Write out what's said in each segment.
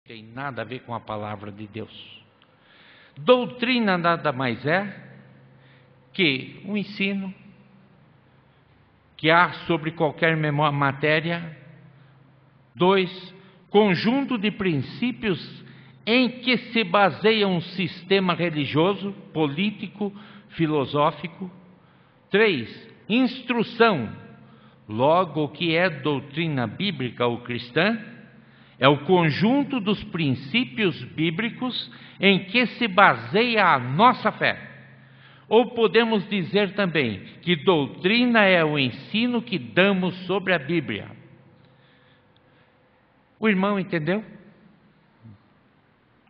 Tem nada a ver com a palavra de Deus. Doutrina nada mais é que um ensino que há sobre qualquer matéria. 2, conjunto de princípios em que se baseia um sistema religioso, político, filosófico. 3, instrução. Logo, o que é doutrina bíblica ou cristã? É o conjunto dos princípios bíblicos em que se baseia a nossa fé. Ou podemos dizer também que doutrina é o ensino que damos sobre a Bíblia. O irmão entendeu?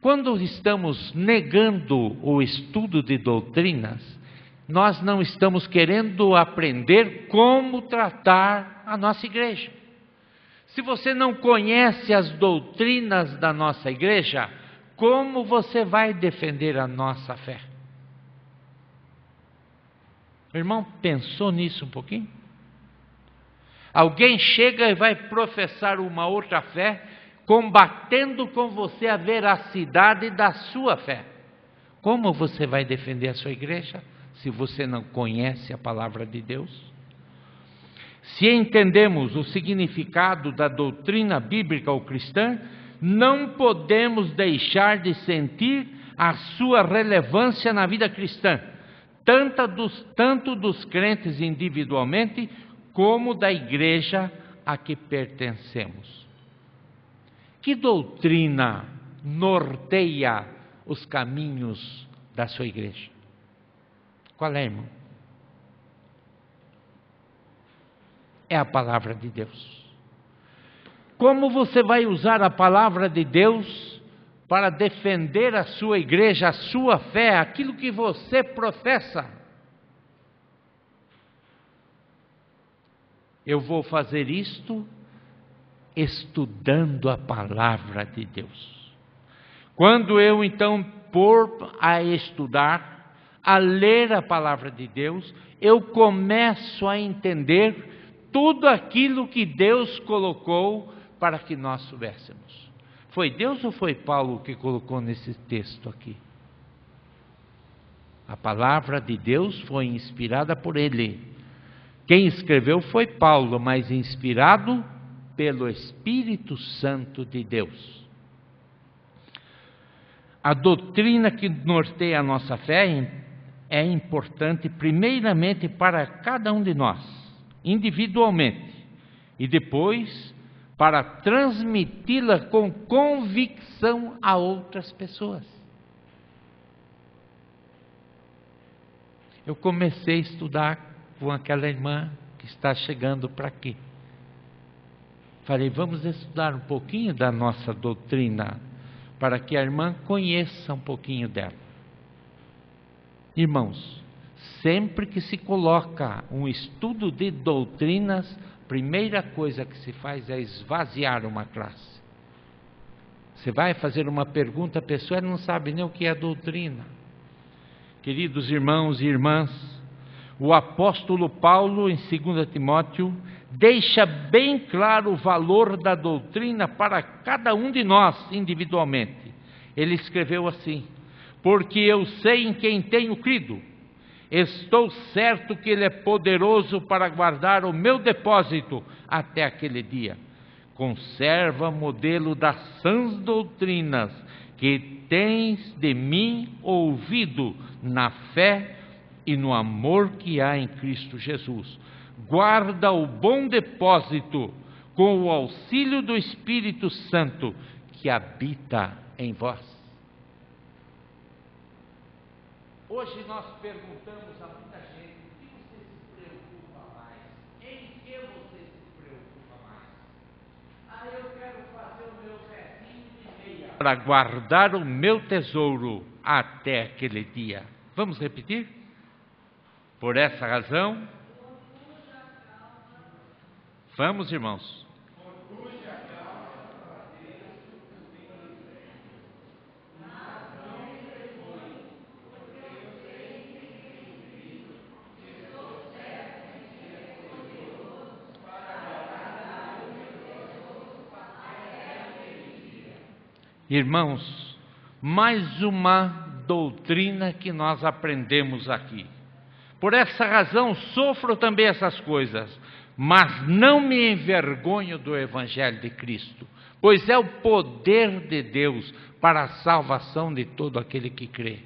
Quando estamos negando o estudo de doutrinas, nós não estamos querendo aprender como tratar a nossa igreja. Se você não conhece as doutrinas da nossa igreja, como você vai defender a nossa fé? O irmão pensou nisso um pouquinho? Alguém chega e vai professar uma outra fé, combatendo com você a veracidade da sua fé. Como você vai defender a sua igreja se você não conhece a palavra de Deus? Se entendemos o significado da doutrina bíblica ou cristã, não podemos deixar de sentir a sua relevância na vida cristã, tanto dos crentes individualmente, como da igreja a que pertencemos. Que doutrina norteia os caminhos da sua igreja? Qual é, irmão? É a palavra de Deus. Como você vai usar a palavra de Deus para defender a sua igreja, a sua fé, aquilo que você professa? Eu vou fazer isto estudando a palavra de Deus. Quando eu então pôr a estudar, a ler a palavra de Deus, eu começo a entender tudo aquilo que Deus colocou para que nós soubéssemos. Foi Deus ou foi Paulo que colocou nesse texto aqui? A palavra de Deus foi inspirada por ele. Quem escreveu foi Paulo, mas inspirado pelo Espírito Santo de Deus. A doutrina que norteia a nossa fé é importante primeiramente para cada um de nós, individualmente, e depois para transmiti-la com convicção a outras pessoas. Eu comecei a estudar com aquela irmã que está chegando para aqui. Falei, vamos estudar um pouquinho da nossa doutrina, para que a irmã conheça um pouquinho dela. Irmãos, sempre que se coloca um estudo de doutrinas, a primeira coisa que se faz é esvaziar uma classe. Você vai fazer uma pergunta, a pessoa não sabe nem o que é doutrina. Queridos irmãos e irmãs, o apóstolo Paulo, em 2 Timóteo, deixa bem claro o valor da doutrina para cada um de nós individualmente. Ele escreveu assim: porque eu sei em quem tenho crido, estou certo que Ele é poderoso para guardar o meu depósito até aquele dia. Conserva modelo das sãs doutrinas que tens de mim ouvido na fé e no amor que há em Cristo Jesus. Guarda o bom depósito com o auxílio do Espírito Santo que habita em vós. Hoje nós perguntamos a muita gente: o que você se preocupa mais? Em que você se preocupa mais? Eu quero fazer o meu pezinho de meia para guardar o meu tesouro até aquele dia. Vamos repetir? Por essa razão, vamos, irmãos. Irmãos, mais uma doutrina que nós aprendemos aqui. Por essa razão sofro também essas coisas, mas não me envergonho do Evangelho de Cristo, pois é o poder de Deus para a salvação de todo aquele que crê.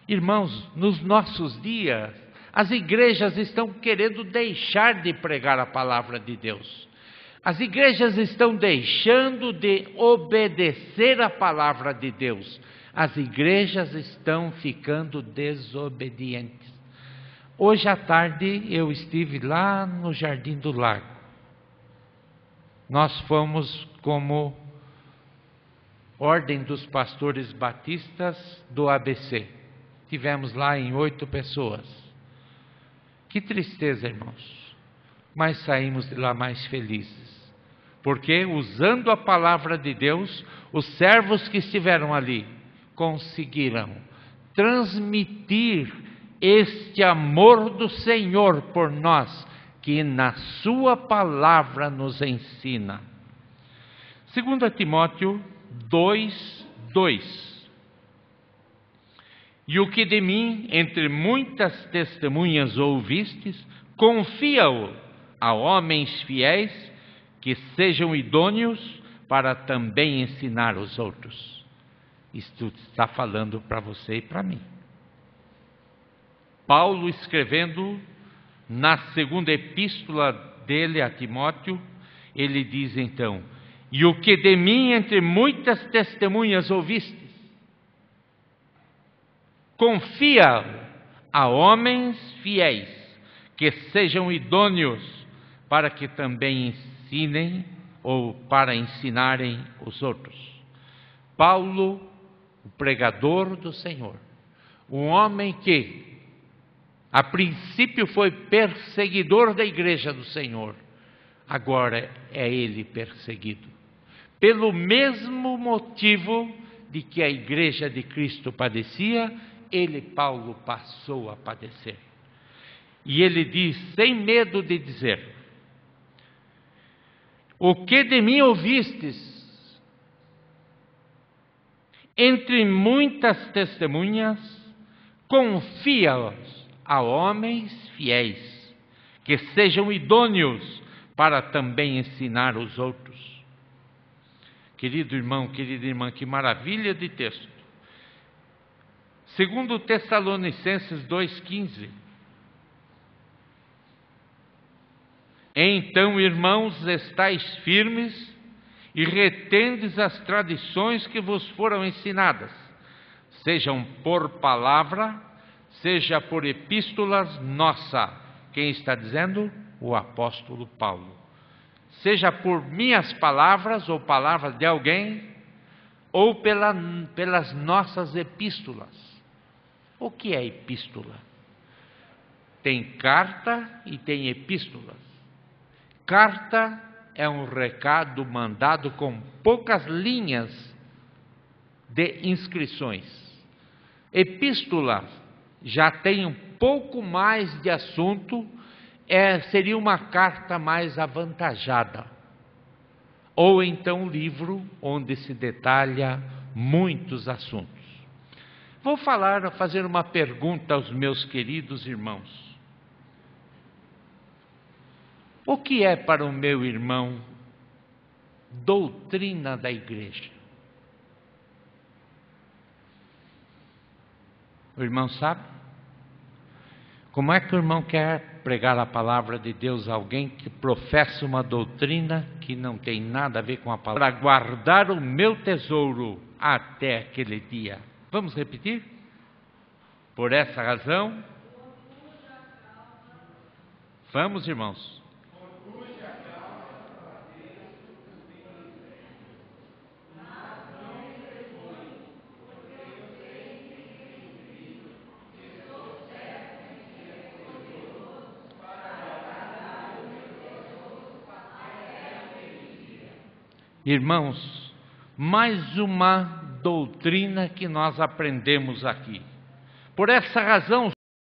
Irmãos, nos nossos dias, as igrejas estão querendo deixar de pregar a palavra de Deus. As igrejas estão deixando de obedecer a palavra de Deus. As igrejas estão ficando desobedientes. Hoje à tarde eu estive lá no Jardim do Lago. Nós fomos como Ordem dos Pastores Batistas do ABC. Tivemos lá em 8 pessoas. Que tristeza, irmãos. Mas saímos de lá mais felizes. Porque, usando a palavra de Deus, os servos que estiveram ali conseguiram transmitir este amor do Senhor por nós, que na sua palavra nos ensina. 2 Timóteo 2:2. E o que de mim, entre muitas testemunhas ouvistes, confia-o a homens fiéis, que sejam idôneos para também ensinar os outros. Isto está falando para você e para mim. Paulo, escrevendo na segunda epístola dele a Timóteo, ele diz então: e o que de mim entre muitas testemunhas ouvistes, confia a homens fiéis, que sejam idôneos para que também ensinem ou para ensinarem os outros. Paulo, o pregador do Senhor, um homem que a princípio foi perseguidor da igreja do Senhor, agora é ele perseguido, pelo mesmo motivo de que a igreja de Cristo padecia, ele, Paulo, passou a padecer. E ele diz, sem medo de dizer: o que de mim ouvistes, entre muitas testemunhas, confia-os a homens fiéis, que sejam idôneos para também ensinar os outros. Querido irmão, querida irmã, que maravilha de texto. Segundo Tessalonicenses 2,15. Então, irmãos, estais firmes e retendes as tradições que vos foram ensinadas, sejam por palavra, seja por epístolas nossa. Quem está dizendo? O apóstolo Paulo. Seja por minhas palavras ou palavras de alguém, ou pelas nossas epístolas. O que é epístola? Tem carta e tem epístolas. Carta é um recado mandado com poucas linhas de inscrições. Epístola já tem um pouco mais de assunto, seria uma carta mais avantajada. Ou então um livro onde se detalha muitos assuntos. Vou fazer uma pergunta aos meus queridos irmãos. O que é para o meu irmão doutrina da igreja? O irmão sabe? Como é que o irmão quer pregar a palavra de Deus a alguém que professa uma doutrina que não tem nada a ver com a palavra? Para guardar o meu tesouro até aquele dia. Vamos repetir? Por essa razão, vamos, irmãos. Irmãos, mais uma doutrina que nós aprendemos aqui. Por essa razão,